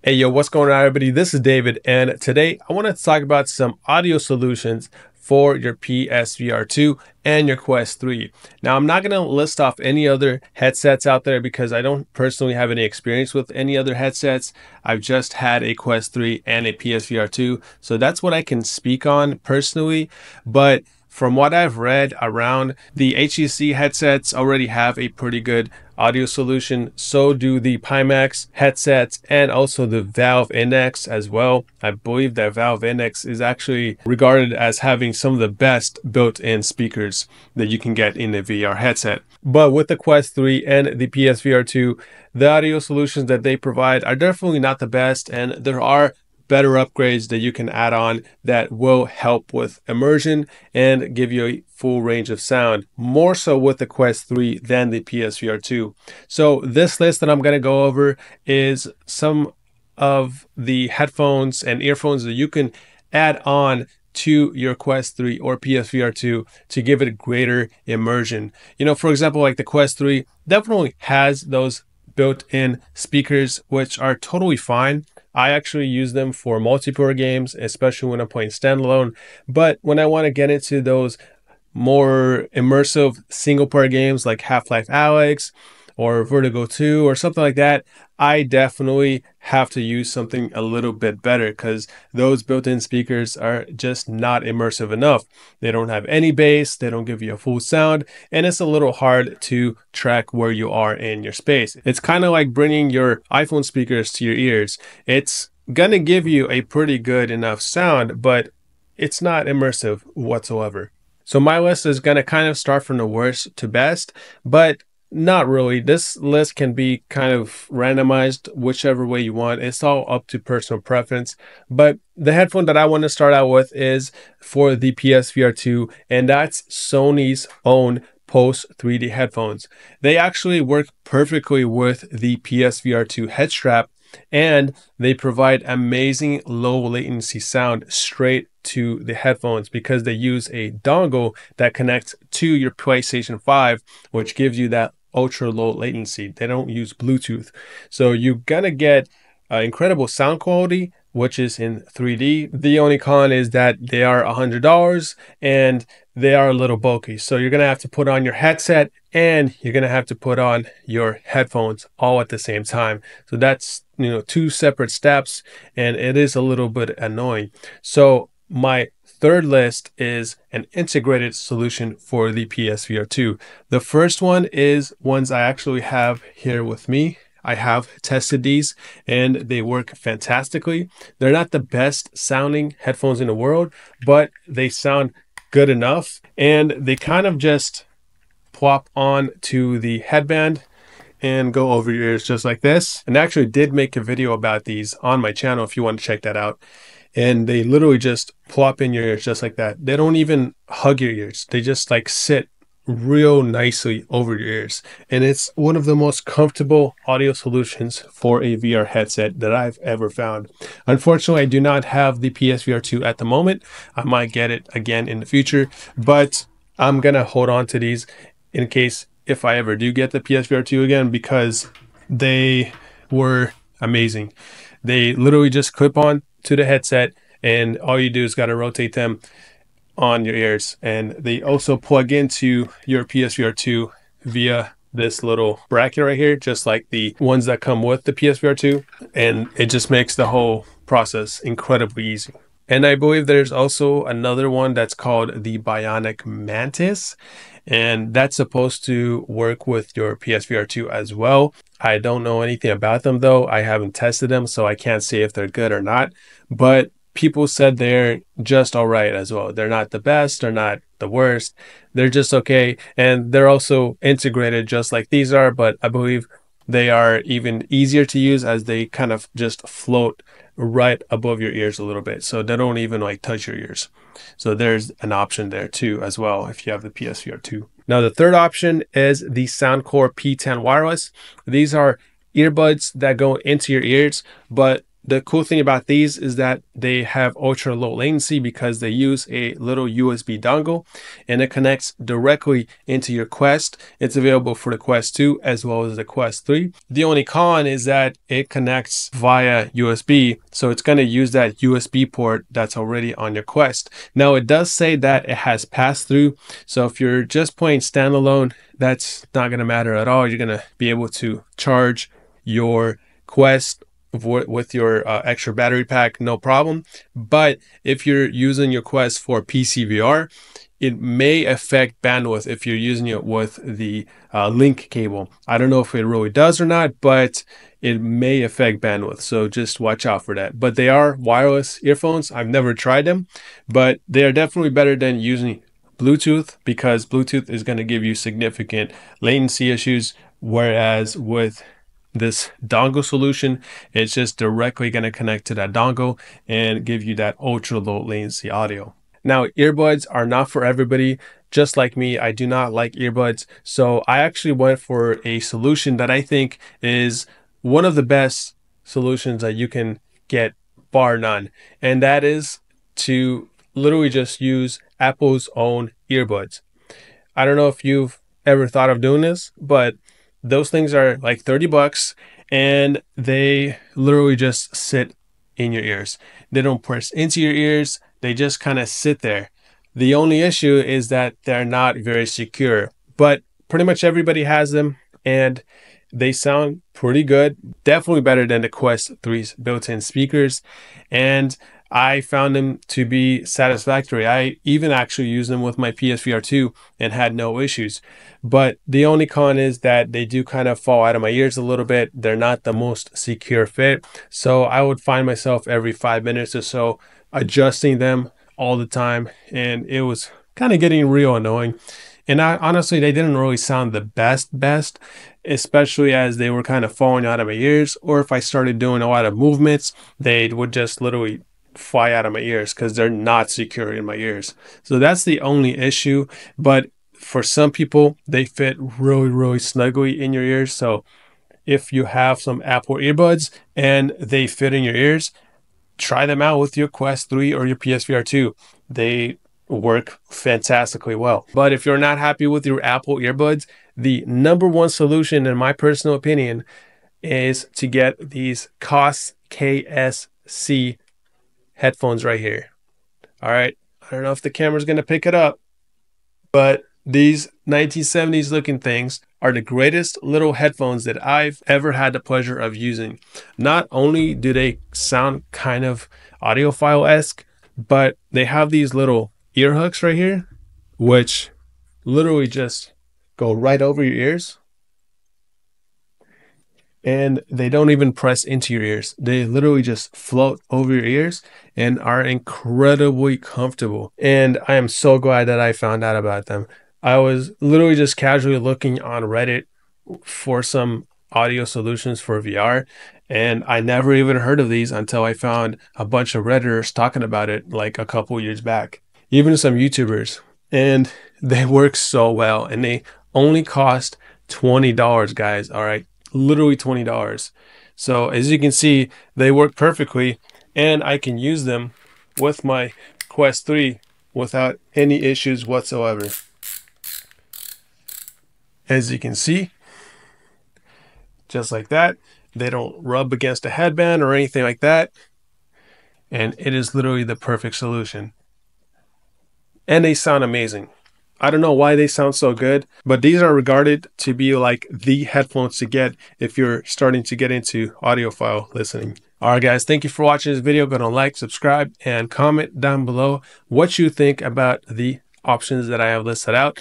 Hey yo, what's going on everybody? This is David, and today I want to talk about some audio solutions for your PSVR2 and your Quest 3. Now, I'm not going to list off any other headsets out there because I don't personally have any experience with any other headsets. I've just had a Quest 3 and a PSVR2, so that's what I can speak on personally. But from what I've read around, the HTC headsets already have a pretty good audio solution. So do the Pimax headsets and also the Valve Index as well. I believe that Valve Index is actually regarded as having some of the best built-in speakers that you can get in a VR headset. But with the Quest 3 and the PSVR2, the audio solutions that they provide are definitely not the best, and there are better upgrades that you can add on that will help with immersion and give you a full range of sound, more so with the Quest 3 than the PSVR2. So this list that I'm going to go over is some of the headphones and earphones that you can add on to your Quest 3 or PSVR2 to give it a greater immersion. You know, for example, like the Quest 3 definitely has those built-in speakers, which are totally fine. I actually use them for multiplayer games, especially when I'm playing standalone. But when I want to get into those more immersive single-player games like Half-Life Alyx or Vertigo 2 or something like that, I definitely have to use something a little bit better because those built-in speakers are just not immersive enough. They don't have any bass, they don't give you a full sound, and it's a little hard to track where you are in your space. It's kind of like bringing your iPhone speakers to your ears. It's gonna give you a pretty good enough sound, but it's not immersive whatsoever. So my list is gonna kind of start from the worst to best, but not really. This list can be kind of randomized whichever way you want. It's all up to personal preference. But the headphone that I want to start out with is for the PSVR2, and that's Sony's own Pulse 3D headphones. They actually work perfectly with the PSVR2 head strap, and they provide amazing low latency sound straight to the headphones because they use a dongle that connects to your PlayStation 5, which gives you that ultra low latency. They don't use Bluetooth. So you're gonna get incredible sound quality, which is in 3D. The only con is that they are $100 and they are a little bulky. So you're gonna have to put on your headset and you're gonna have to put on your headphones all at the same time. So that's, you know, two separate steps, and it is a little bit annoying. So my third list is an integrated solution for the PSVR2. The first one is ones I actually have here with me. I have tested these and they work fantastically. They're not the best sounding headphones in the world, but they sound good enough, and they kind of just plop on to the headband and go over your ears just like this. And I actually did make a video about these on my channel if you want to check that out. And they literally just plop in your ears just like that. They don't even hug your ears. They just like sit real nicely over your ears. And it's one of the most comfortable audio solutions for a VR headset that I've ever found. Unfortunately, I do not have the PSVR2 at the moment. I might get it again in the future, but I'm gonna hold on to these in case if I ever do get the PSVR2 again, because they were amazing. They literally just clip on to the headset, and all you do is got to rotate them on your ears, and they also plug into your PSVR2 via this little bracket right here, just like the ones that come with the PSVR2, and it just makes the whole process incredibly easy. And I believe there's also another one that's called the Bionic Mantis, and that's supposed to work with your PSVR2 as well. I don't know anything about them though. I haven't tested them, so I can't say if they're good or not, but people said they're just all right as well. They're not the best, they're not the worst, they're just okay. And they're also integrated just like these are, but I believe they are even easier to use as they kind of just float right above your ears a little bit. So they don't even like touch your ears. So there's an option there too as well if you have the PSVR2. Now the third option is the Soundcore P10 wireless. These are earbuds that go into your ears, but the cool thing about these is that they have ultra low latency because they use a little USB dongle and it connects directly into your Quest. It's available for the Quest 2 as well as the Quest 3. The only con is that it connects via USB, so it's going to use that USB port that's already on your Quest. Now it does say that it has pass-through, so if you're just playing standalone, that's not going to matter at all. You're going to be able to charge your Quest with your extra battery pack, no problem. But if you're using your Quest for PCVR, it may affect bandwidth if you're using it with the link cable. I don't know if it really does or not, but it may affect bandwidth, so just watch out for that. But they are wireless earphones. I've never tried them, but they are definitely better than using Bluetooth, because Bluetooth is going to give you significant latency issues, whereas with this dongle solution, it's just directly going to connect to that dongle and give you that ultra low latency audio. Now, earbuds are not for everybody. Just like me, I do not like earbuds. So I actually went for a solution that I think is one of the best solutions that you can get, bar none. And that is to literally just use Apple's own earbuds. I don't know if you've ever thought of doing this, but those things are like 30 bucks and they literally just sit in your ears. They don't press into your ears. They just kind of sit there. The only issue is that they're not very secure, but pretty much everybody has them and they sound pretty good. Definitely better than the Quest 3's built-in speakers. And I found them to be satisfactory. I even actually used them with my PSVR2 and had no issues. But the only con is that they do kind of fall out of my ears a little bit. They're not the most secure fit. So I would find myself every 5 minutes or so adjusting them all the time. And it was kind of getting real annoying. And honestly, they didn't really sound the best, especially as they were kind of falling out of my ears. Or if I started doing a lot of movements, they would just literally fly out of my ears because they're not secure in my ears. So that's the only issue. But for some people, they fit really snugly in your ears. So if you have some Apple earbuds and they fit in your ears, try them out with your Quest 3 or your PSVR 2. They work fantastically well. But if you're not happy with your Apple earbuds, the number one solution, in my personal opinion, is to get these KOS KSC headphones right here. All right, I don't know if the camera's going to pick it up, but these 1970s looking things are the greatest little headphones that I've ever had the pleasure of using. Not only do they sound kind of audiophile-esque, but they have these little ear hooks right here, which literally just go right over your ears. And they don't even press into your ears. They literally just float over your ears and are incredibly comfortable. And I am so glad that I found out about them. I was literally just casually looking on Reddit for some audio solutions for VR, and I never even heard of these until I found a bunch of Redditors talking about it like a couple years back, even some YouTubers, and they work so well, and they only cost $20, guys. All right, literally $20. So as you can see, they work perfectly, and I can use them with my Quest 3 without any issues whatsoever. As you can see, just like that, they don't rub against a headband or anything like that. And it is literally the perfect solution. And they sound amazing. I don't know why they sound so good, but these are regarded to be like the headphones to get if you're starting to get into audiophile listening. All right, guys, thank you for watching this video. Go to like, subscribe, and comment down below what you think about the options that I have listed out.